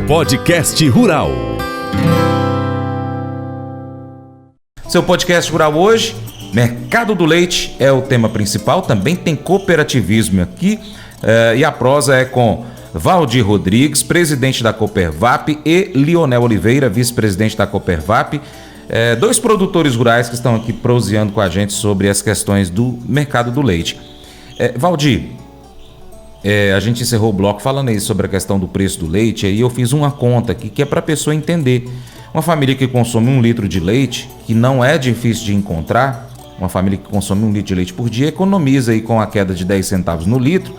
Podcast Rural. Seu podcast rural hoje, mercado do leite é o tema principal, também tem cooperativismo aqui, e a prosa é com Valdir Rodrigues, presidente da Copervap, e Lionel Oliveira, vice-presidente da Copervap, dois produtores rurais que estão aqui proseando com a gente sobre as questões do mercado do leite. Valdir, a gente encerrou o bloco falando aí sobre a questão do preço do leite, aí eu fiz uma conta aqui que é para a pessoa entender. Uma família que consome 1 litro de leite, que não é difícil de encontrar, uma família que consome 1 litro de leite por dia, economiza aí com a queda de 10 centavos no litro,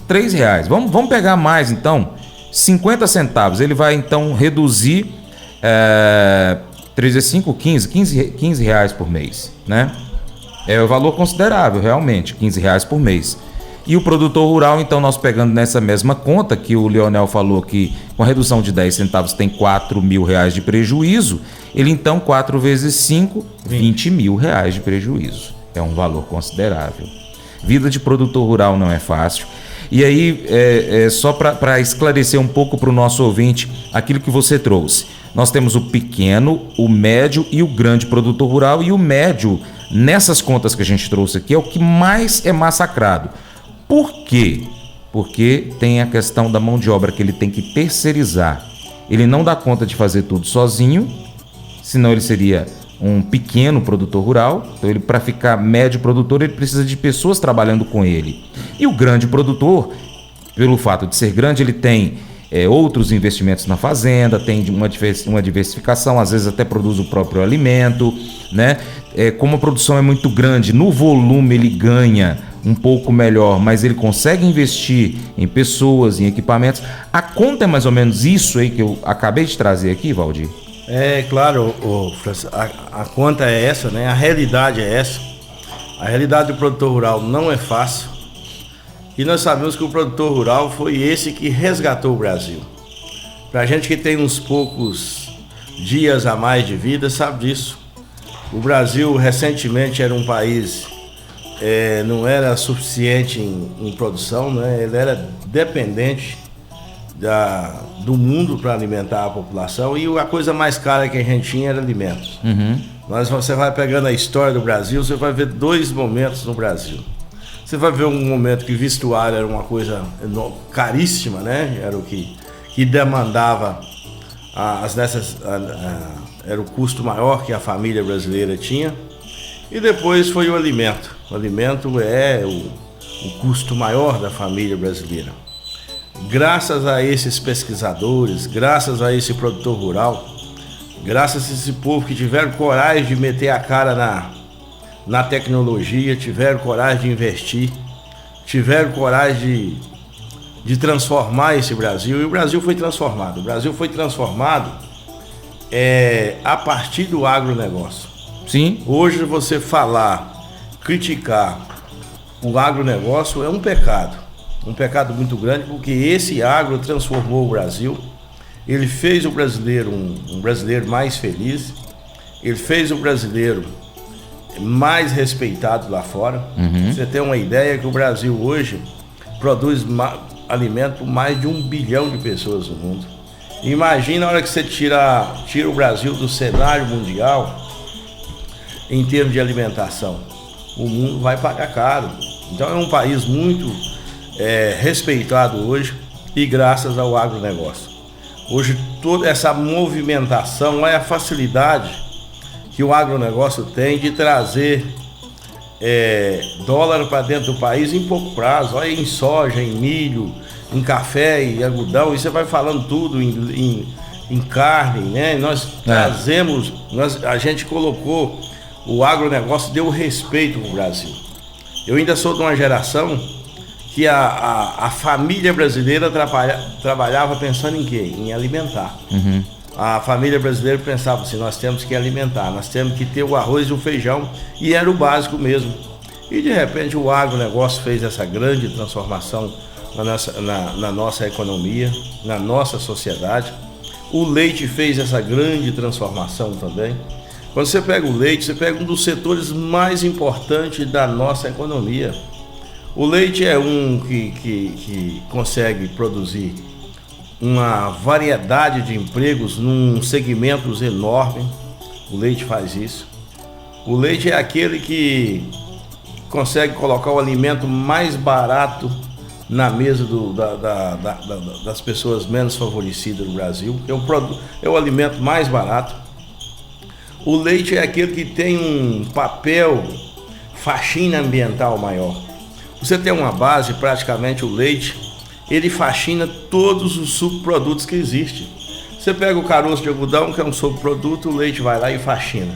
R$3. Vamos pegar mais então, 50 centavos. Ele vai então reduzir 3 × 5, 15 reais por mês, né? É um valor considerável, realmente, R$15 por mês. E o produtor rural, então, nós pegando nessa mesma conta que o Lionel falou que com a redução de 10 centavos tem R$4.000 de prejuízo, ele então 4 vezes 5, R$20.000 de prejuízo. É um valor considerável. Vida de produtor rural não é fácil. E aí, só para esclarecer um pouco para o nosso ouvinte aquilo que você trouxe. Nós temos o pequeno, o médio e o grande produtor rural, e o médio, nessas contas que a gente trouxe aqui, é o que mais é massacrado. Por quê? Porque tem a questão da mão de obra que ele tem que terceirizar. Ele não dá conta de fazer tudo sozinho, senão ele seria um pequeno produtor rural. Então, ele, para ficar médio produtor, ele precisa de pessoas trabalhando com ele. E o grande produtor, pelo fato de ser grande, ele tem outros investimentos na fazenda, tem uma diversificação, às vezes até produz o próprio alimento, né? Como a produção é muito grande, no volume ele ganha um pouco melhor, mas ele consegue investir em pessoas, em equipamentos. A conta é mais ou menos isso aí que eu acabei de trazer aqui, Valdir? Claro, Francis, a conta é essa, né? A realidade é essa. A realidade do produtor rural não é fácil. E nós sabemos que o produtor rural foi esse que resgatou o Brasil. Pra gente que tem uns poucos dias a mais de vida, sabe disso. O Brasil recentemente era um país, não era suficiente em produção, né? Ele era dependente do mundo para alimentar a população, e a coisa mais cara que a gente tinha era alimentos. Mas você vai pegando a história do Brasil, você vai ver dois momentos no Brasil. Você vai ver um momento que vestuário era uma coisa caríssima, né? Era o que demandava era o custo maior que a família brasileira tinha. E depois foi o alimento. O alimento é o custo maior da família brasileira. Graças a esses pesquisadores, graças a esse produtor rural, graças a esse povo que tiveram coragem de meter a cara na tecnologia, tiveram coragem de investir, tiveram coragem de transformar esse Brasil, e o Brasil foi transformado. O Brasil foi transformado a partir do agronegócio. Sim. Hoje você criticar o agronegócio é um pecado muito grande, porque esse agro transformou o Brasil. Ele fez o brasileiro um brasileiro mais feliz, ele fez o brasileiro mais respeitado lá fora. Você tem uma ideia que o Brasil hoje produz alimento para mais de 1 bilhão de pessoas no mundo. Imagina a hora que você tira o Brasil do cenário mundial em termos de alimentação. O mundo vai pagar caro. Então é um país muito respeitado hoje, e graças ao agronegócio. Hoje toda essa movimentação é a facilidade que o agronegócio tem de trazer dólar para dentro do país em pouco prazo. Olha, em soja, em milho, em café e algodão, e você vai falando tudo em carne, né? Nós trazemos, a gente colocou, o agronegócio deu respeito no Brasil. Eu ainda sou de uma geração que a família brasileira trabalhava pensando em quê? Em alimentar. A família brasileira pensava assim: nós temos que alimentar, nós temos que ter o arroz e o feijão, e era o básico mesmo. E de repente o agronegócio fez essa grande transformação na nossa economia, na nossa sociedade. O leite fez essa grande transformação também. Quando você pega o leite, você pega um dos setores mais importantes da nossa economia. O leite é um que consegue produzir uma variedade de empregos num segmentos enorme. O leite faz isso. O leite é aquele que consegue colocar o alimento mais barato na mesa das pessoas menos favorecidas do Brasil. É o alimento mais barato. O leite é aquele que tem um papel faxina ambiental maior. Você tem uma base, praticamente o leite, ele faxina todos os subprodutos que existem. Você pega o caroço de algodão, que é um subproduto, o leite vai lá e faxina.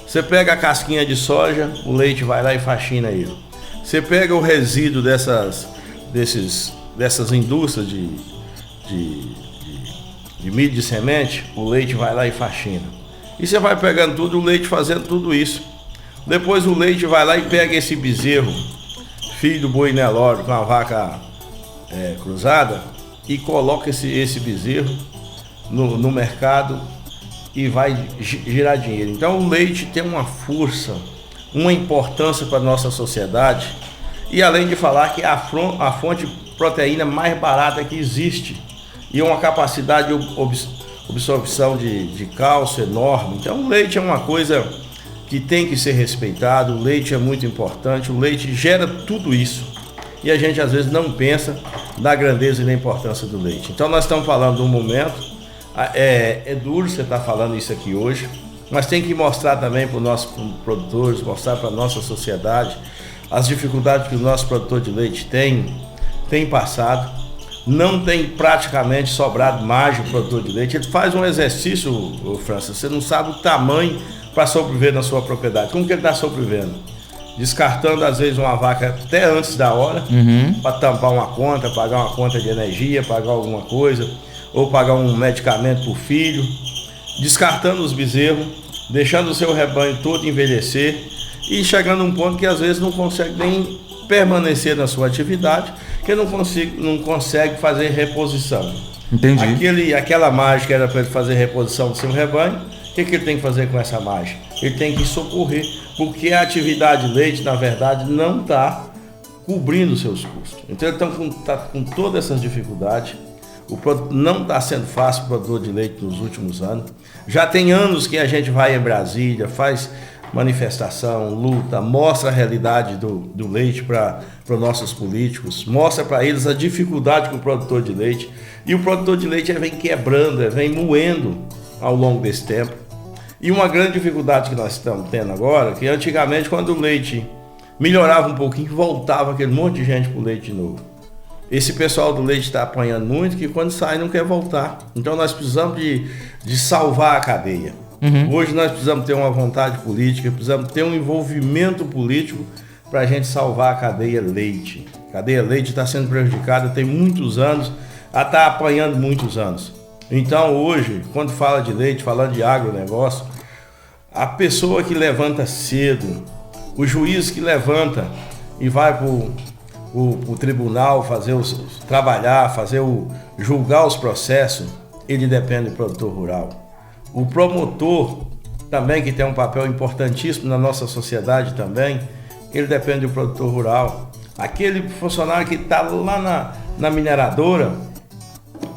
Você pega a casquinha de soja, o leite vai lá e faxina ele. Você pega o resíduo dessas indústrias de milho de semente, o leite vai lá e faxina. E você vai pegando tudo, o leite fazendo tudo isso. Depois o leite vai lá e pega esse bezerro, filho do boi Nelore, com a vaca cruzada, e coloca esse bezerro no mercado e vai girar dinheiro. Então o leite tem uma força, uma importância para a nossa sociedade, e além de falar que é a fonte de proteína mais barata que existe e uma capacidade de absorção de cálcio enorme. Então o leite é uma coisa que tem que ser respeitado, o leite é muito importante, o leite gera tudo isso e a gente às vezes não pensa na grandeza e na importância do leite. Então nós estamos falando de um momento, é duro você estar falando isso aqui hoje, mas tem que mostrar também para os nossos produtores, mostrar para a nossa sociedade as dificuldades que o nosso produtor de leite tem passado. Não tem praticamente sobrado margem para o produtor de leite. Ele faz um exercício, França, você não sabe o tamanho para sobreviver na sua propriedade. Como que ele está sobrevivendo? Descartando às vezes uma vaca até antes da hora, para tampar uma conta, pagar uma conta de energia, pagar alguma coisa, ou pagar um medicamento para o filho, descartando os bezerros, deixando o seu rebanho todo envelhecer e chegando a um ponto que às vezes não consegue nem permanecer na sua atividade, que não consegue fazer reposição. Entendi. Aquela margem que era para ele fazer reposição do seu rebanho, o que ele tem que fazer com essa margem? Ele tem que socorrer, porque a atividade de leite, na verdade, não está cobrindo os seus custos. Então ele está com todas essas dificuldades. Não está sendo fácil o produtor de leite nos últimos anos. Já tem anos que a gente vai em Brasília, faz manifestação, luta, mostra a realidade do leite para os nossos políticos, mostra para eles a dificuldade com o produtor de leite. E o produtor de leite vem quebrando, vem moendo ao longo desse tempo. E uma grande dificuldade que nós estamos tendo agora, que antigamente quando o leite melhorava um pouquinho, voltava aquele monte de gente para o leite de novo. Esse pessoal do leite está apanhando muito, que quando sai não quer voltar. Então nós precisamos de salvar a cadeia. Hoje nós precisamos ter uma vontade política, precisamos ter um envolvimento político para a gente salvar a cadeia leite. A cadeia leite está sendo prejudicada tem muitos anos, ela está apanhando muitos anos. Então hoje, quando fala de leite, falando de agronegócio, a pessoa que levanta cedo, o juiz que levanta e vai para o tribunal trabalhar, julgar os processos, ele depende do produtor rural. O promotor também, que tem um papel importantíssimo na nossa sociedade também, ele depende do produtor rural. Aquele funcionário que está lá na mineradora,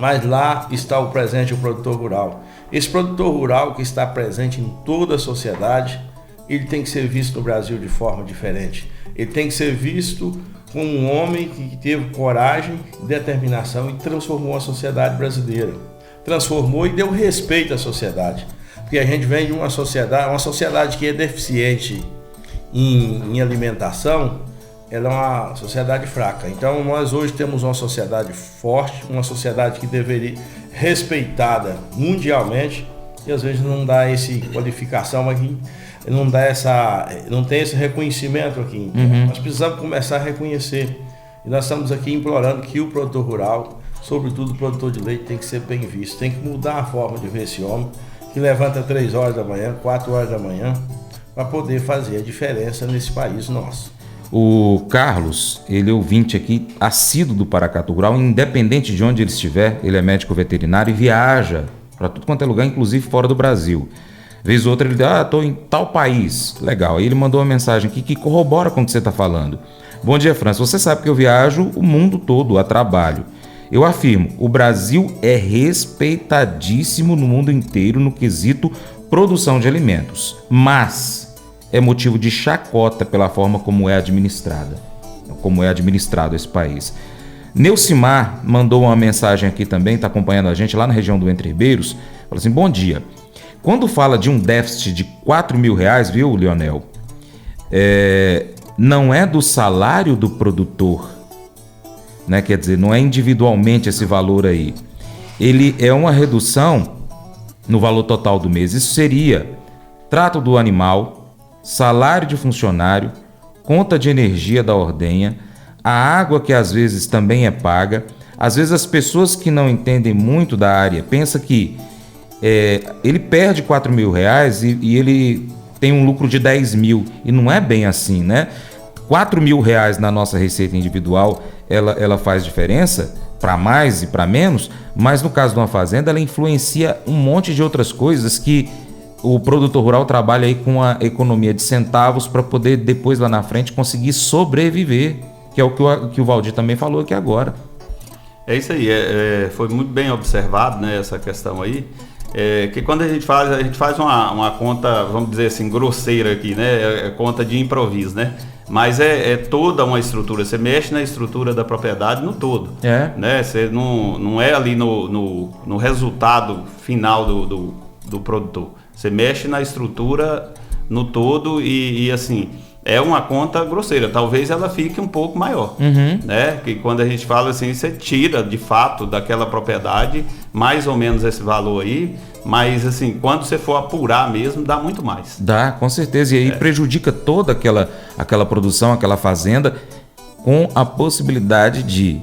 mas lá está o presente, o produtor rural. Esse produtor rural que está presente em toda a sociedade, ele tem que ser visto no Brasil de forma diferente. Ele tem que ser visto como um homem que teve coragem, determinação e transformou a sociedade brasileira. Transformou e deu respeito à sociedade. Porque a gente vem de uma sociedade que é deficiente em alimentação, ela é uma sociedade fraca. Então nós hoje temos uma sociedade forte, uma sociedade que deveria respeitada mundialmente, e às vezes não dá essa qualificação aqui, não tem esse reconhecimento aqui. Nós precisamos começar a reconhecer. E nós estamos aqui implorando que o produtor rural, sobretudo o produtor de leite, tem que ser bem visto. Tem que mudar a forma de ver esse homem que levanta 3 horas da manhã, 4 horas da manhã, para poder fazer a diferença nesse país nosso. O Carlos, ele é ouvinte aqui, assíduo do Paracatu Rural, independente de onde ele estiver, ele é médico veterinário e viaja para tudo quanto é lugar, inclusive fora do Brasil. Vez ou outra ele diz, estou em tal país. Legal, aí ele mandou uma mensagem aqui que corrobora com o que você está falando. Bom dia, França, você sabe que eu viajo o mundo todo a trabalho. Eu afirmo, o Brasil é respeitadíssimo no mundo inteiro no quesito produção de alimentos, mas é motivo de chacota pela forma como é administrado esse país. Neucimar mandou uma mensagem aqui também, está acompanhando a gente lá na região do Entre Ribeiros, falou assim, bom dia. Quando fala de um déficit de R$4.000, viu, Leonel? Não é do salário do produtor, né? Quer dizer, não é individualmente esse valor aí. Ele é uma redução no valor total do mês. Isso seria trato do animal, salário de funcionário, conta de energia da ordenha, a água que às vezes também é paga. Às vezes as pessoas que não entendem muito da área pensam que ele perde R$4.000 e ele tem um lucro de 10 mil. E não é bem assim, né? R$4.000 na nossa receita individual, ela faz diferença para mais e para menos, mas no caso de uma fazenda, ela influencia um monte de outras coisas que o produtor rural trabalha aí com a economia de centavos para poder depois lá na frente conseguir sobreviver, que é o que o Valdir também falou aqui agora. É isso aí, foi muito bem observado, né, essa questão aí, que quando a gente faz uma conta, vamos dizer assim, grosseira aqui, né, conta de improviso, né, mas é toda uma estrutura, você mexe na estrutura da propriedade no todo, né, você não é ali no resultado final do produtor, você mexe na estrutura no todo e assim, é uma conta grosseira, talvez ela fique um pouco maior, né? Que quando a gente fala assim, você tira de fato daquela propriedade mais ou menos esse valor aí, mas assim, quando você for apurar mesmo, dá muito mais. Dá, com certeza, e aí prejudica toda aquela produção, aquela fazenda, com a possibilidade de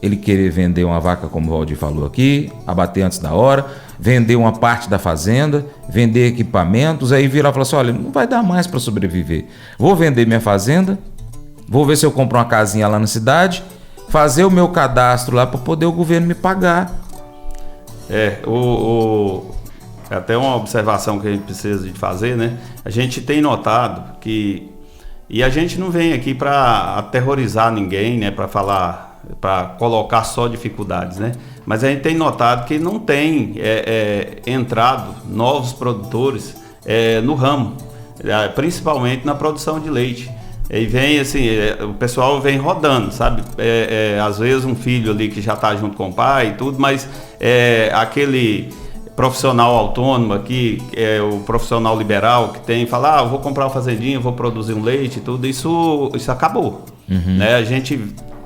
ele querer vender uma vaca, como o Valdir falou aqui, abater antes da hora, vender uma parte da fazenda, vender equipamentos, aí virar e falar assim, olha, não vai dar mais para sobreviver. Vou vender minha fazenda, vou ver se eu compro uma casinha lá na cidade, fazer o meu cadastro lá para poder o governo me pagar. Até uma observação que a gente precisa de fazer, né? A gente tem notado que, e a gente não vem aqui para aterrorizar ninguém, né? Para colocar só dificuldades, né? Mas a gente tem notado que não tem entrado novos produtores no ramo, principalmente na produção de leite. E vem assim, o pessoal vem rodando, sabe? Às vezes um filho ali que já está junto com o pai e tudo, mas aquele profissional autônomo aqui, o profissional liberal que tem, fala, eu vou comprar uma fazendinha, vou produzir um leite e tudo, isso acabou. Né? A gente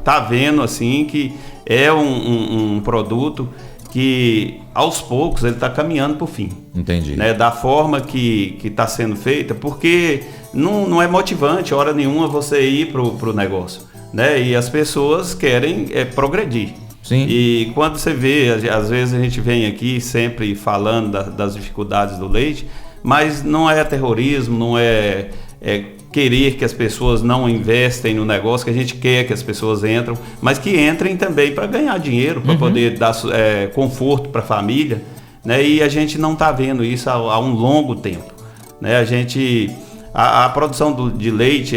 tá vendo assim que é um produto que aos poucos ele está caminhando para o fim. Entendi. Né? Da forma que está sendo feita, porque não é motivante hora nenhuma você ir para o negócio. Né? E as pessoas querem progredir. Sim. E quando você vê, às vezes a gente vem aqui sempre falando das dificuldades do leite, mas não é terrorismo, não é querer que as pessoas não investem no negócio, que a gente quer que as pessoas entrem, mas que entrem também para ganhar dinheiro, para poder dar conforto para a família, né? E a gente não está vendo isso há um longo tempo, né? A produção de leite,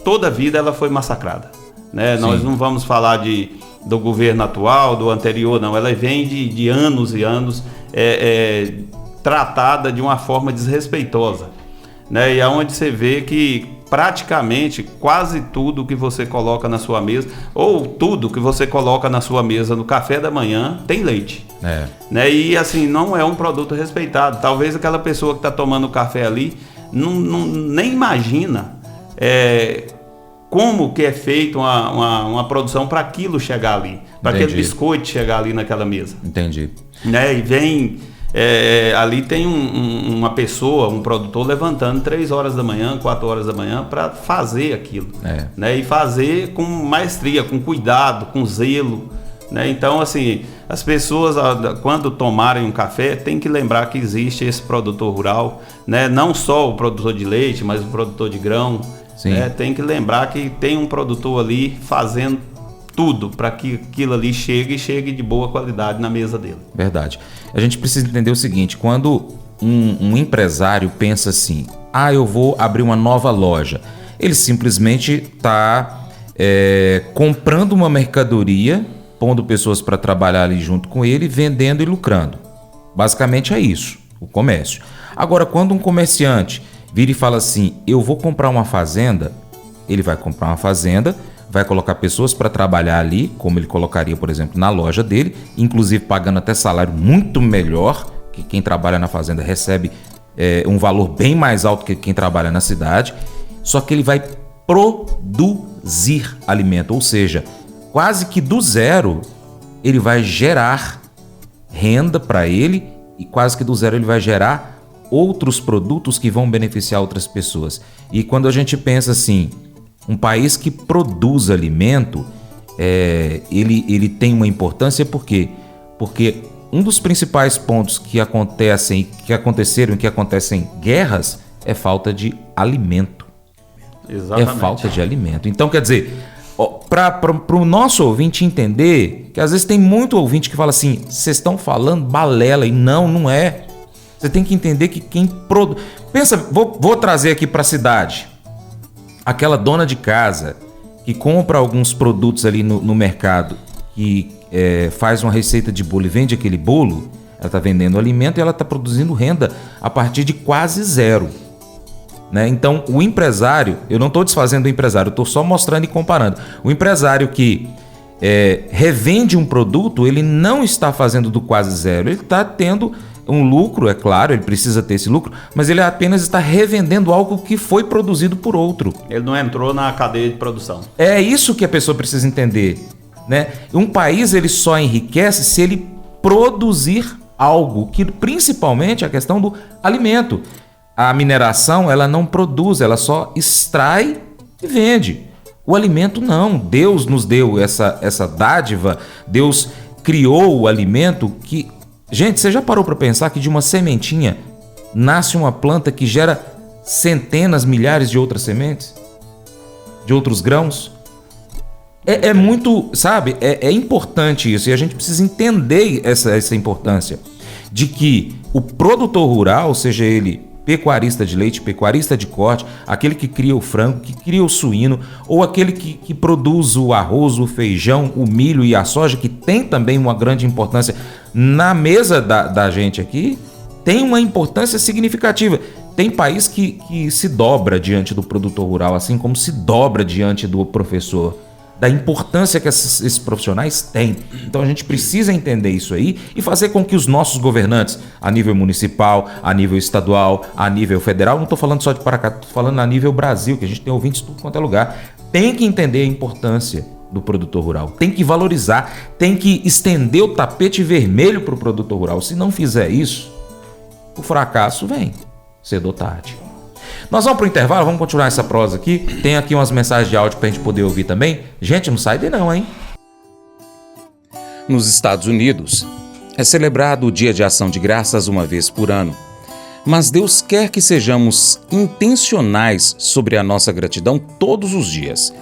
toda a vida ela foi massacrada, né? Nós não vamos falar do governo atual, do anterior, não, ela vem de anos e anos tratada de uma forma desrespeitosa. Né? E aonde você vê que praticamente quase tudo que você coloca na sua mesa, ou tudo que você coloca na sua mesa no café da manhã, tem leite. Né? E assim, não é um produto respeitado. Talvez aquela pessoa que está tomando café ali nem imagina como que é feita uma produção para aquilo chegar ali, para aquele biscoito chegar ali naquela mesa. Entendi. Né? E vem... ali tem uma pessoa, um produtor levantando 3 horas da manhã, 4 horas da manhã para fazer aquilo, né? E fazer com maestria, com cuidado, com zelo, né? Então assim, as pessoas quando tomarem um café tem que lembrar que existe esse produtor rural, né? Não só o produtor de leite, mas o produtor de grão, né? Tem que lembrar que tem um produtor ali fazendo tudo para que aquilo ali chegue de boa qualidade na mesa dele. Verdade. A gente precisa entender o seguinte, quando um empresário pensa assim, eu vou abrir uma nova loja, ele simplesmente está comprando uma mercadoria pondo pessoas para trabalhar ali junto com ele, vendendo e lucrando. Basicamente é isso, o comércio. Agora, quando um comerciante vira e fala assim, eu vou comprar uma fazenda, ele vai comprar uma fazenda, vai colocar pessoas para trabalhar ali, como ele colocaria, por exemplo, na loja dele, inclusive pagando até salário muito melhor, que quem trabalha na fazenda recebe um valor bem mais alto que quem trabalha na cidade, só que ele vai produzir alimento, ou seja, quase que do zero ele vai gerar renda para ele e quase que do zero ele vai gerar outros produtos que vão beneficiar outras pessoas. E quando a gente pensa assim, um país que produz alimento, ele tem uma importância porque um dos principais pontos que acontecem guerras é falta de alimento. Exatamente. É falta de alimento. Então, quer dizer, para o nosso ouvinte entender, que às vezes tem muito ouvinte que fala assim, vocês estão falando balela, e não é. Você tem que entender que quem produz... Pensa, vou trazer aqui para a cidade. Aquela dona de casa que compra alguns produtos ali no mercado, que faz uma receita de bolo e vende aquele bolo, ela está vendendo alimento e ela está produzindo renda a partir de quase zero. Né? Então, o empresário, eu não estou desfazendo o empresário, eu estou só mostrando e comparando. O empresário que revende um produto, ele não está fazendo do quase zero, ele está tendo um lucro, é claro, ele precisa ter esse lucro, mas ele apenas está revendendo algo que foi produzido por outro. Ele não entrou na cadeia de produção. É isso que a pessoa precisa entender. Né? Um país ele só enriquece se ele produzir algo, que principalmente a questão do alimento. A mineração ela não produz, ela só extrai e vende. O alimento não. Deus nos deu essa dádiva, Deus criou o alimento que... Gente, você já parou para pensar que de uma sementinha nasce uma planta que gera centenas, milhares de outras sementes? De outros grãos? É muito, sabe? É importante isso e a gente precisa entender essa importância de que o produtor rural, seja ele pecuarista de leite, pecuarista de corte, aquele que cria o frango, que cria o suíno, ou aquele que produz o arroz, o feijão, o milho e a soja, que tem também uma grande importância na mesa da gente aqui, tem uma importância significativa. Tem país que se dobra diante do produtor rural, assim como se dobra diante do professor, da importância que esses profissionais têm. Então a gente precisa entender isso aí e fazer com que os nossos governantes, a nível municipal, a nível estadual, a nível federal, não estou falando só de Paracá, estou falando a nível Brasil, que a gente tem ouvintes de tudo quanto é lugar, tem que entender a importância do produtor rural, tem que valorizar, tem que estender o tapete vermelho para o produtor rural. Se não fizer isso, o fracasso vem cedo ou tarde. Nós vamos para o intervalo, vamos continuar essa prosa aqui. Tem aqui umas mensagens de áudio para a gente poder ouvir também. Gente, não sai daí não, hein? Nos Estados Unidos, é celebrado o Dia de Ação de Graças uma vez por ano. Mas Deus quer que sejamos intencionais sobre a nossa gratidão todos os dias.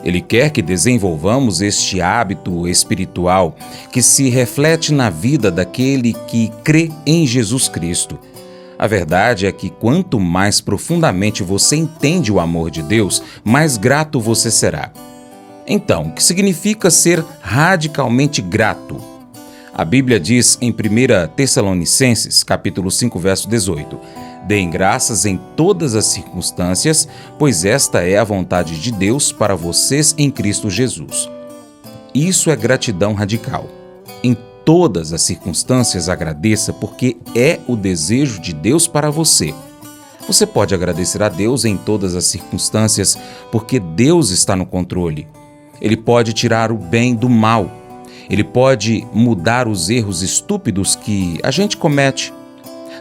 Ele quer que desenvolvamos este hábito espiritual que se reflete na vida daquele que crê em Jesus Cristo. A verdade é que quanto mais profundamente você entende o amor de Deus, mais grato você será. Então, o que significa ser radicalmente grato? A Bíblia diz em 1 Tessalonicenses, capítulo 5, verso 18: Deem graças em todas as circunstâncias, pois esta é a vontade de Deus para vocês em Cristo Jesus. Isso é gratidão radical. Em todas as circunstâncias agradeça, porque é o desejo de Deus para você. Você pode agradecer a Deus em todas as circunstâncias, porque Deus está no controle. Ele pode tirar o bem do mal. Ele pode mudar os erros estúpidos que a gente comete.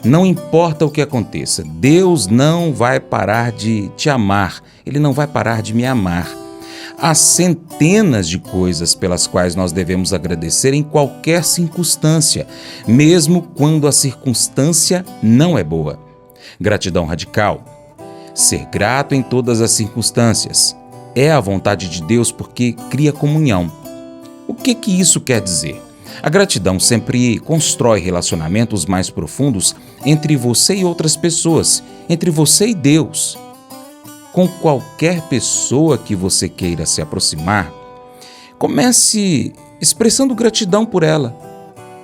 Não importa o que aconteça, Deus não vai parar de te amar. Ele não vai parar de me amar. Há centenas de coisas pelas quais nós devemos agradecer em qualquer circunstância, mesmo quando a circunstância não é boa. Gratidão radical. Ser grato em todas as circunstâncias. É a vontade de Deus porque cria comunhão. O que isso quer dizer? A gratidão sempre constrói relacionamentos mais profundos entre você e outras pessoas, entre você e Deus. Com qualquer pessoa que você queira se aproximar, comece expressando gratidão por ela.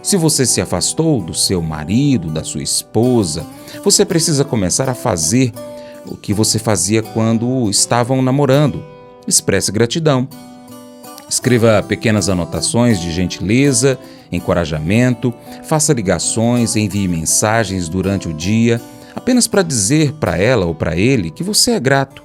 Se você se afastou do seu marido, da sua esposa, você precisa começar a fazer o que você fazia quando estavam namorando. Expresse gratidão. Escreva pequenas anotações de gentileza, encorajamento, faça ligações, envie mensagens durante o dia, apenas para dizer para ela ou para ele que você é grato.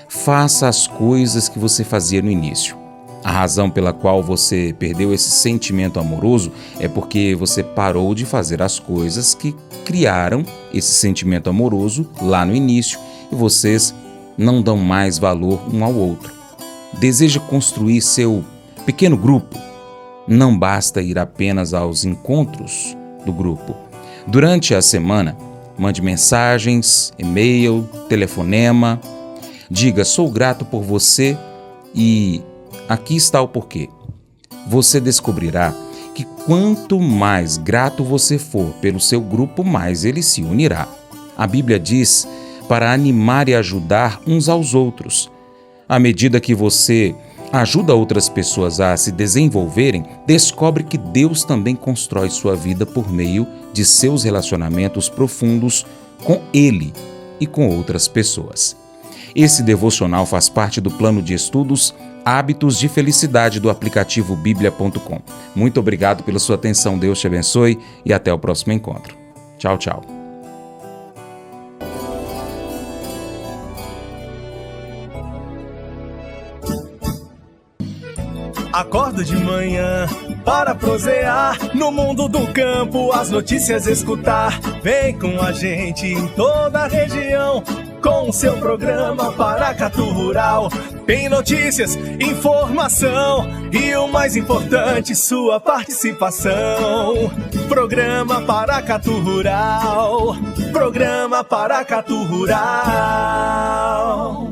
Faça as coisas que você fazia no início. A razão pela qual você perdeu esse sentimento amoroso é porque você parou de fazer as coisas que criaram esse sentimento amoroso lá no início e vocês não dão mais valor um ao outro. Deseja construir seu pequeno grupo? Não basta ir apenas aos encontros do grupo. Durante a semana, mande mensagens, e-mail, telefonema. Diga, sou grato por você e aqui está o porquê. Você descobrirá que quanto mais grato você for pelo seu grupo, mais ele se unirá. A Bíblia diz para animar e ajudar uns aos outros. À medida que você ajuda outras pessoas a se desenvolverem, descobre que Deus também constrói sua vida por meio de seus relacionamentos profundos com Ele e com outras pessoas. Esse devocional faz parte do plano de estudos Hábitos de Felicidade do aplicativo biblia.com. Muito obrigado pela sua atenção, Deus te abençoe e até o próximo encontro. Tchau, tchau. Acordo de manhã para prosear no mundo do campo, as notícias escutar. Vem com a gente em toda a região com o seu programa Paracatu Rural. Tem notícias, informação e o mais importante, sua participação. Programa Paracatu Rural. Programa Paracatu Rural.